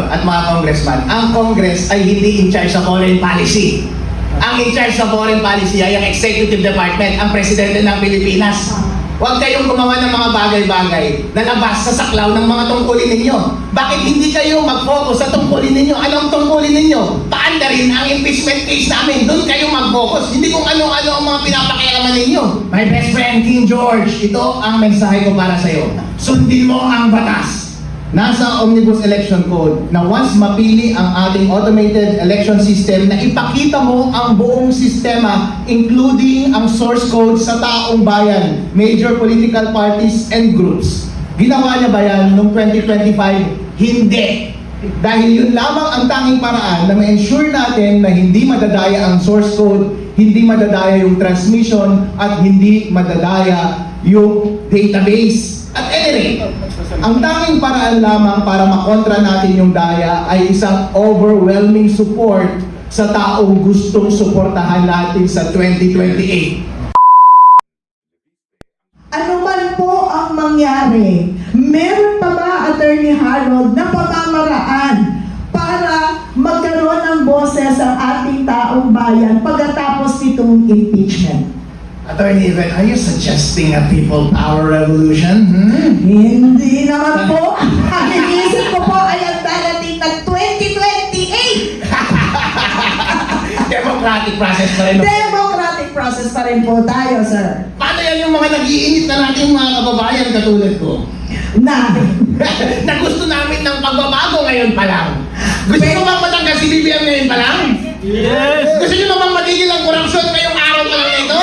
At mga congressman, ang Congress ay hindi in charge sa foreign policy. Ang in charge sa foreign policy ay ang Executive Department, ang Presidente ng Pilipinas. Huwag kayong gumawa ng mga bagay-bagay na labas sa saklaw ng mga tungkulin ninyo. Bakit hindi kayo mag-focus sa tungkulin ninyo? Anong tungkulin ninyo? Paandarin ang impeachment case namin. Doon kayo mag-focus. Hindi kung ano-ano ang mga pinapakialaman ninyo. My best friend, King George, ito ang mensahe ko para sa'yo. Sundin mo ang batas. Nasa Omnibus Election Code na once mapili ang ating automated election system na ipakita mo ang buong sistema including ang source code sa taong bayan, major political parties and groups. Ginawa niya ba yan noong 2025? Hindi. Dahil yun lamang ang tanging paraan na ma-ensure natin na hindi madadaya ang source code, hindi madadaya yung transmission, at hindi madadaya yung database. At any rate, ang tanging paraan lamang para makontra natin yung daya ay isang overwhelming support sa taong gustong suportahan natin sa 2028. Ano man po ang mangyari, meron pa ba, Attorney Harold, na pamamaraan para magkaroon ng boses ang ating taong bayan pagkatapos nitong impeachment? Attorney Yvette, are you suggesting a people power revolution? Hindi naman po. Ang iniisip ko po ay ang darating na 2028. Democratic process pa rin. Democratic process pa rin po tayo, sir. Paano yan yung mga nag-iinit na natin mga kababayan katulad ko? Na Na gusto namin ng pagbabago ngayon pa lang. Gusto nyo bang matanggal si BBM ngayon pa lang? Yes! Gusto nyo bang matigil ang korupsyon ngayong araw pa lang ito?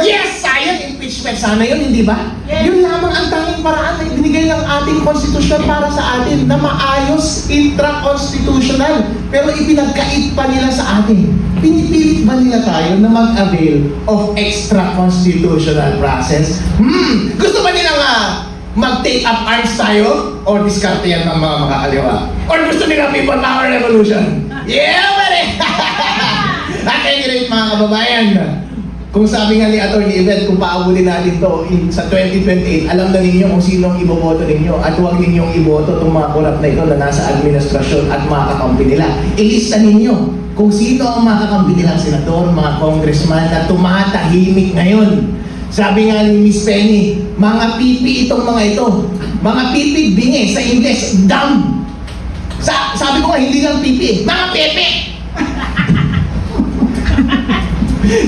Yes! Sayang, impeachment sana yun, hindi ba? Yun lamang ang tanging paraan na ibinigay ng ating konstitusyon para sa atin na maayos, intra-constitutional. Pero ipinagkait pa nila sa atin. Pinipilit ba nila tayo na mag-avail of extra-constitutional process? Gusto ba nila nga mag-take up arms tayo? O diskarte yan ng mga makakaliwa? Or gusto nila people power revolution? Yeah, pare! At any rate, mga kababayan, kung sabi nga ni Atty. Yvette, kung paabulin natin to sa 2028, alam na ninyo kung sino ang iboboto ninyo at huwag ninyong iboto itong mga kurap na ito na nasa administrasyon at mga kakampi nila. Ilista ninyo kung sino ang mga kakampi nilang senador, mga congressman na tumatahimik ngayon. Sabi nga ni Miss Penny, mga pipi itong mga ito. Mga pipi, bingi, sa English, dumb. Sabi ko nga, hindi lang pipi, mga pepe.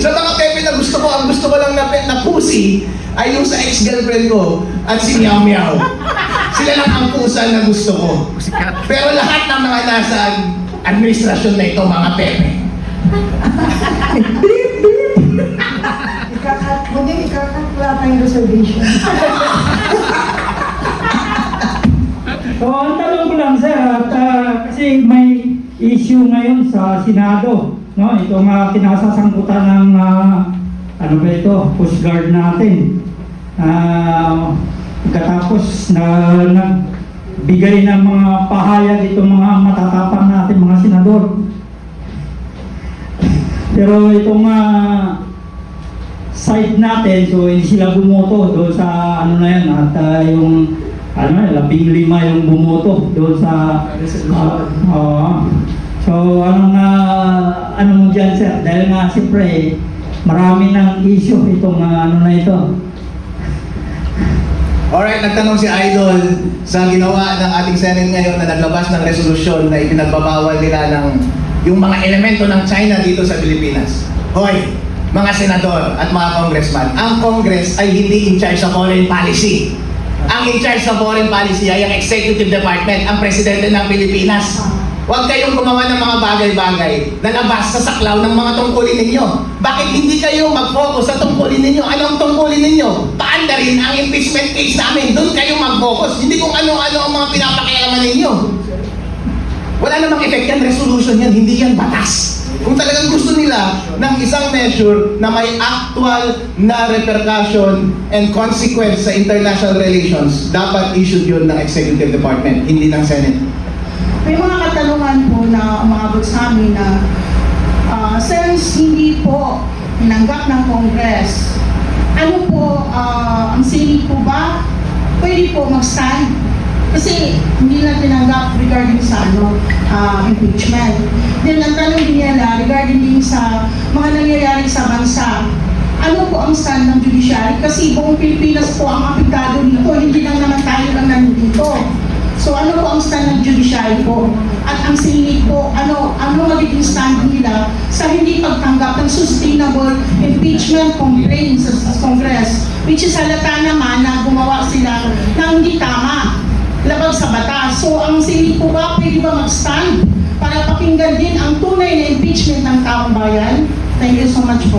Sa mga pepe na gusto ko, ang gusto ko lang na pussy ay yung sa ex-girlfriend ko at si Meow Meow. Sila lang ang pusa na gusto ko. Pero lahat ng mga nasa administrasyon na ito, mga pepe. Ikakat wala tayong reservation. So, ang tanong ko lang, sir, at kasi may issue ngayon sa Senado, no? Itong kinasasangkutan ng, ano ba ito, Coast Guard natin. Pagkatapos na nagbigay ng mga pahayag itong mga matatapang natin, mga senador. Pero itong side natin, so hindi sila bumoto doon sa ano na yan, at yung 15 yung bumoto doon sa so ano mo dyan, sir, dahil nga siyempre marami ng issue itong ano na ito. Alright, nagtanong si Idol sa ginawa ng ating Senate ngayon na naglabas ng resolusyon na ipinagbabawal nila ng yung mga elemento ng China dito sa Pilipinas. Hoy, mga senador at mga congressman, ang Congress ay hindi in charge sa foreign policy. Ang in charge sa foreign policy ay ang Executive Department, ang Presidente ng Pilipinas. Huwag kayong gumawa ng mga bagay-bagay na labas sa saklaw ng mga tungkulin ninyo. Bakit hindi kayo mag-focus sa tungkulin ninyo? Anong tungkulin ninyo? Paandarin ang impeachment case namin. Doon kayo mag-focus. Hindi kung ano-ano ang mga pinapakialaman ninyo. Wala namang effect yan, resolution yan, hindi yan batas. Kung talagang gusto nila ng isang measure na may actual na repercussion and consequence sa international relations, dapat issued yun ng Executive Department, hindi ng Senate. May mga katanungan po na umabot sa amin na since hindi po tinanggap ng Congress, ano po, ang Senate po ba pwede po mag-stand Kasi hindi na tinanggap regarding sa impeachment. Then ang tanong din nila regarding din sa mga nangyayari sa bansa, ano po ang stand ng judiciary? Kasi buong Pilipinas po ang apektado dito, hindi lang naman tayo lang nandito. So ano po ang stand ng judiciary po? At ang Senate po, ano magiging stand nila sa hindi pagtanggap ng sustainable impeachment complaint sa Congress? Which is halata naman na gumawa sila ng hindi tama, labag sa batas. So ang Senate po ba, pwede ba mag-stand para pakinggan din ang tunay na impeachment ng taong bayan? Thank you so much po.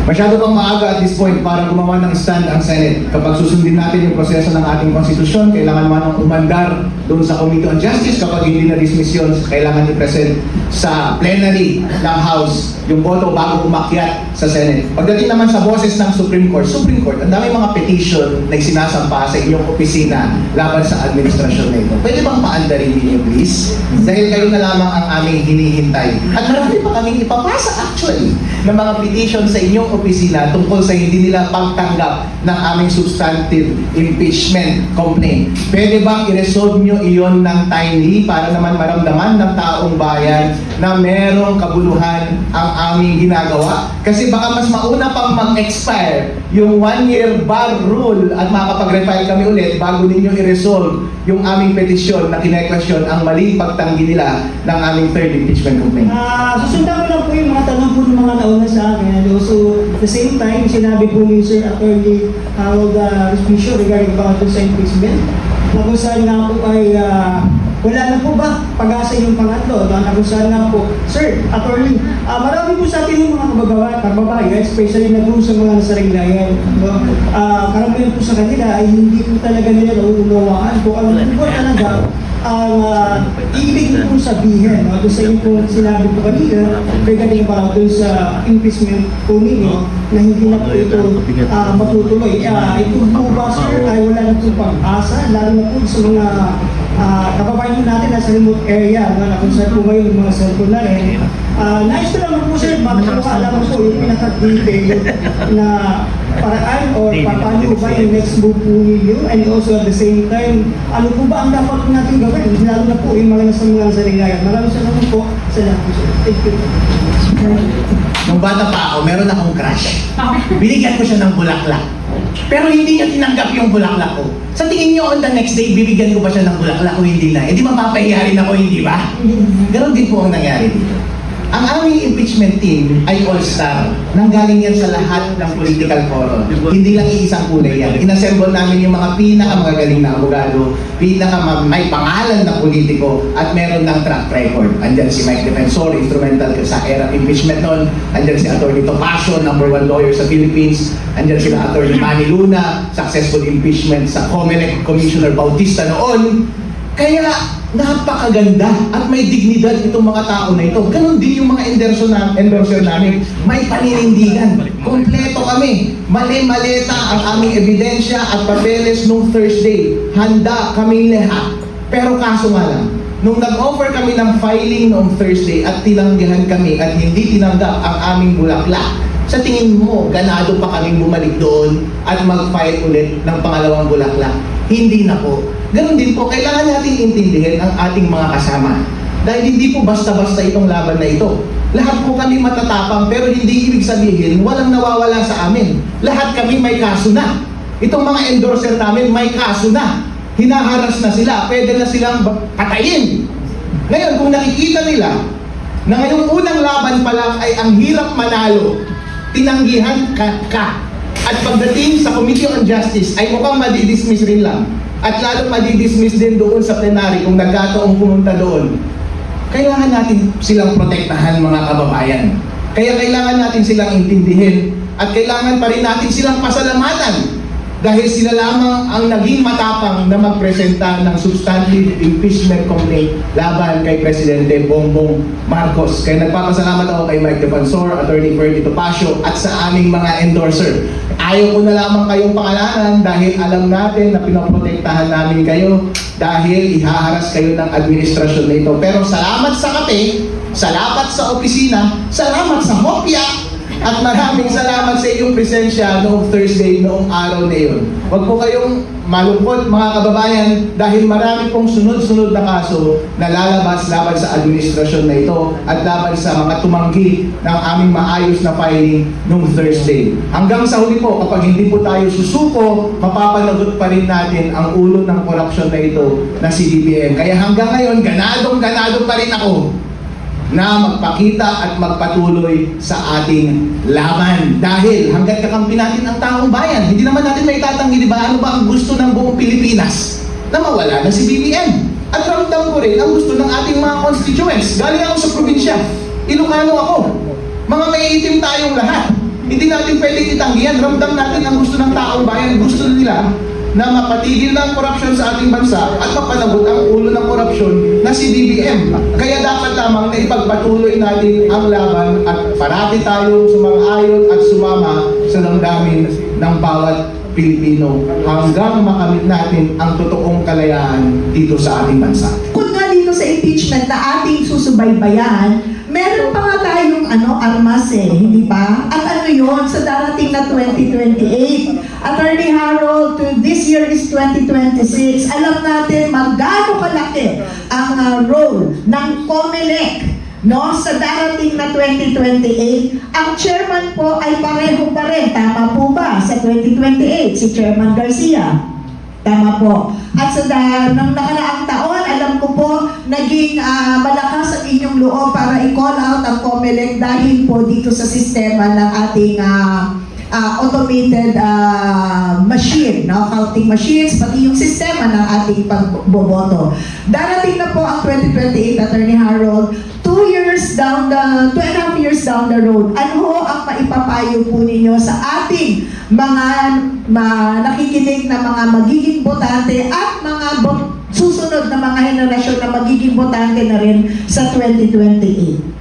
Masyado pang maaga at this point para gumawa ng stand ang Senate. Kapag susundin natin yung proseso ng ating konstitusyon, kailangan manong umandar doon sa Committee on Justice. Kapag hindi na-dismiss yun, kailangan i-present sa plenary ng House yung boto bago umakyat sa Senate. Pagdating naman sa boses ng Supreme Court, ang dami mga petition na sinasampa sa inyong opisina laban sa administrasyon na ito. Pwede bang paandarin ninyo, please? Dahil kayo na lamang ang aming hinihintay. At marami pa kaming ipapasa actually ng mga petition sa inyong opisina tungkol sa hindi nila pagtanggap ng aming substantive impeachment complaint. Pwede bang i-resolve nyo iyon ng timely para naman maramdaman ng taong bayan na merong kabuluhan ang aming ginagawa? Kasi baka mas mauna pang mag-expire yung 1-year bar rule at makakapag-refile kami ulit bago ninyo i-resolve yung aming petisyon na kineklasyon ang maling pagtanggi nila ng aming third impeachment complaint. Susundan ko lang po yung mga tanong po ng mga nauna sa akin. And also, at the same time, sinabi po ni Sir Attorney Harold Respicio regarding about sa impeachment, na kung saan nga po ay wala na po ba pag-asa yung pangatlo? Na kung saan nga po, Sir Attorney, marami po sa atin yung mga kababayan, especially na po sa mga nasariglayan. No? Karamihan po sa kanila ay hindi po talaga nila nauunawaan po ang po talaga ang ibig po sabihin. No? Doon sa inyo po sinabi po kanina regarding about doon sa impeachment po ninyo na hindi na po ito matutuloy. Ito po ba, Sir, ay wala na po pag-asa, lalo na po sa mga kababayan natin nasa remote area, no, na kung saan po ngayon yung mga cellphone na rin. Nais ko lang po, Sir, alam po yung pinaka-detail na paraan o paano ba yung next move po ninyo, and also at the same time, ano po ba ang dapat po natin gawin? Lalo na po yung mga nasa mga saligayan. Maraming salamat po. Salamat po, Sir. Thank you. Nung bata pa ako, meron akong crush. Binigyan ko siya ng bulaklak. Pero hindi niya tinanggap yung bulaklak ko. Sa tingin niyo, on the next day, bibigyan ko ba siya ng bulaklak o hindi na? Eh di mapapahiya rin ako, hindi ba? Ganon din po ang nangyari dito. Ang aming impeachment team ay all-star. Nanggaling yan sa lahat ng political forum. Hindi lang iisang kulay yan. Inassemble namin yung mga pinakamagagaling na abogado, may pangalan na politiko, at meron ng track record. Andyan si Mike Defensor, instrumental sa era impeachment noon. Andyan si Atty. Topacio, #1 lawyer sa Philippines. Andyan sila Atty. Manny Luna, successful impeachment sa COMELEC Commissioner Bautista noon. Kaya napakaganda at may dignidad itong mga tao na ito. Ganon din yung mga endorser namin. May paninindigan. Kompleto kami. Mali-maleta ang aming ebidensya at papeles nung Thursday. Handa kaming lahat. Pero kaso nga lang, nung nag-offer kami ng filing noong Thursday at tinanggihan kami at hindi tinanggap ang aming bulaklak, sa tingin mo, ganado pa kaming bumalik doon at mag-file ulit ng pangalawang bulaklak? Hindi na po. Ganon din po, kailangan natin intindihin ang ating mga kasama. Dahil hindi po basta-basta itong laban na ito. Lahat po kami matatapang, pero hindi ibig sabihin walang nawawala sa amin. Lahat kami may kaso na. Itong mga endorser namin may kaso na. Hinaharas na sila, pwede na silang patayin. Ngayon, kung nakikita nila na ngayong unang laban pa lang ay ang hirap manalo, tinanggihan ka. At pagdating sa Committee on Justice ay mukhang madidismiss rin lang. At lalo madidismiss din doon sa plenary kung nagkataong pumunta doon. Kailangan natin silang protektahan, mga kababayan. Kaya kailangan natin silang intindihin at kailangan pa rin natin silang pasalamatan dahil sila lamang ang naging matapang na magpresenta ng substantive impeachment complaint laban kay Presidente Bongbong Marcos. Kaya nagpapasalamat ako kay Mike Defensor, Atty. Ferdy Topacio at sa aming mga endorser. Ayaw ko na lamang kayong pangalanan dahil alam natin na pinoprotektahan namin kayo dahil ihaharas kayo ng administrasyon na ito. Pero salamat sa kape, salamat sa opisina, salamat sa hopya, At maraming salamat sa iyong presensya noong Thursday, noong araw na iyon. Huwag po kayong malungkot mga kababayan dahil marami pong sunod-sunod na kaso na lalabas laban sa administrasyon na ito at laban sa mga tumanggi ng aming maayos na filing noong Thursday. Hanggang sa huli po, kapag hindi po tayo susuko, mapapanagot pa rin natin ang ulo ng korupsyon na ito na si BBM. Kaya hanggang ngayon, ganadong-ganado pa rin ako na magpakita at magpatuloy sa ating laban. Dahil hanggat kakampi natin ang taong bayan, hindi naman natin may tatanggi, di ba? Ano ba ang gusto ng buong Pilipinas? Na mawala na si BBM. At ramdam ko rin ang gusto ng ating mga constituents. Galing ako sa probinsya. Ilocano ako. Mga maiitim tayong lahat. Hindi natin pwedeng itanggihan. Ramdam natin ang gusto ng taong bayan. Gusto nila na mapatigil ng korupsyon sa ating bansa at mapanagot ang ulo ng korupsyon na si BBM. Kaya dapat lamang na ipagpatuloy natin ang laban at parati tayong sumang-ayon at sumama sa damdamin ng bawat Pilipino hanggang makamit natin ang totoong kalayaan dito sa ating bansa. Kung nga dito sa impeachment na ating susubaybayan, meron pa nga tayong armas hindi ba? At ano yun sa darating na 2028? Attorney Harold, this year is 2026. Alam natin maggaano kalaki ang role ng COMELEC sa darating na 2028. Ang chairman po ay pareho pa rin. Tama po ba? Sa 2028, si Chairman Garcia. Tama po. At sa nang nakaraang taon, alam ko po, naging malakas ang inyong loob para i-call out ang COMELEC dahil po dito sa sistema ng ating automated machine, counting machines, pati yung sistema ng ating pagboboto. Darating na po ang 2028, Attorney Harold, 2.5 years down the road, ano ho ang maipapayo po ninyo sa ating mga nakikinig na mga magiging botante at mga susunod na mga henerasyon na magiging botante na rin sa 2028?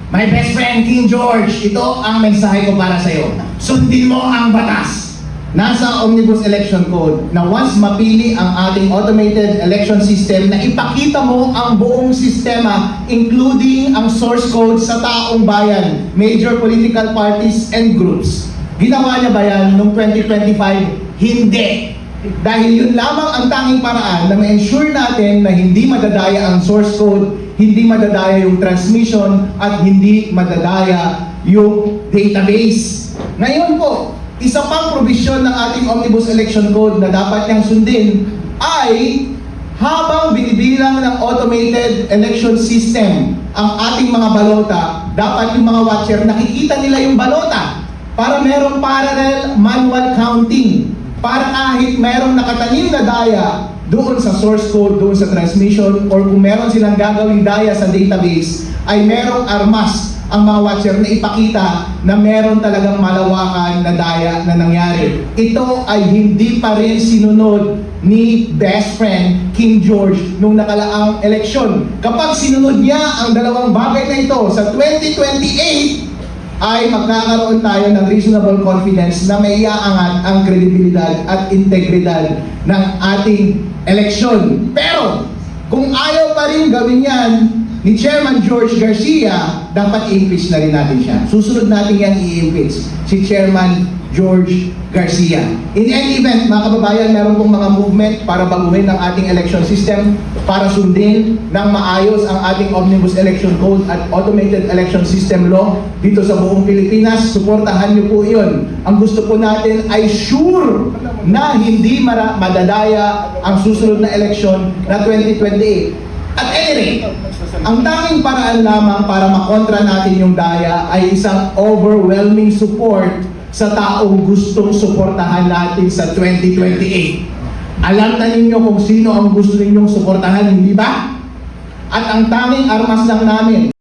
My best friend, King George, ito ang mensahe ko para sa iyo. Sundin mo ang batas. Nasa Omnibus Election Code na once mapili ang ating automated election system na ipakita mo ang buong sistema including ang source code sa taong bayan, major political parties and groups. Ginawa niya ba yan noong 2025? Hindi. Dahil yun lamang ang tanging paraan na ma-ensure natin na hindi madadaya ang source code, hindi madadaya yung transmission, at hindi madadaya yung database. Ngayon po, isa pang probisyon ng ating Omnibus Election Code na dapat niyang sundin ay habang binibilang ng automated election system ang ating mga balota, dapat yung mga watcher nakikita nila yung balota para merong parallel manual counting. Para kahit merong nakatanim na daya doon sa source code, doon sa transmission, or kung meron silang gagawing daya sa database, ay merong armas ang mga watcher na ipakita na meron talagang malawakan na daya na nangyari. Ito ay hindi pa rin sinunod ni best friend King George nung nakalaang eleksyon. Kapag sinunod niya ang dalawang bagay na ito sa 2028, ay magkakaroon tayo ng reasonable confidence na may iaangat ang kredibilidad at integridad ng ating eleksyon. Pero kung ayaw pa rin gawin yan ni Chairman George Garcia, dapat i-impeach na rin natin siya. Susunod natin yan i-impeach si Chairman George Garcia. In any event, mga kababayan, meron pong mga movement para baguhin ang ating election system, para sundin ng maayos ang ating Omnibus Election Code at Automated Election System Law dito sa buong Pilipinas. Suportahan niyo po yun. Ang gusto po natin ay sure na hindi madadaya ang susunod na eleksyon na 2028. At any rate, ang tanging paraan lamang para makontra natin yung daya ay isang overwhelming support sa taong gustong suportahan natin sa 2028. Alam na ninyo kung sino ang gusto ninyong suportahan, hindi ba? At ang tanging armas lang namin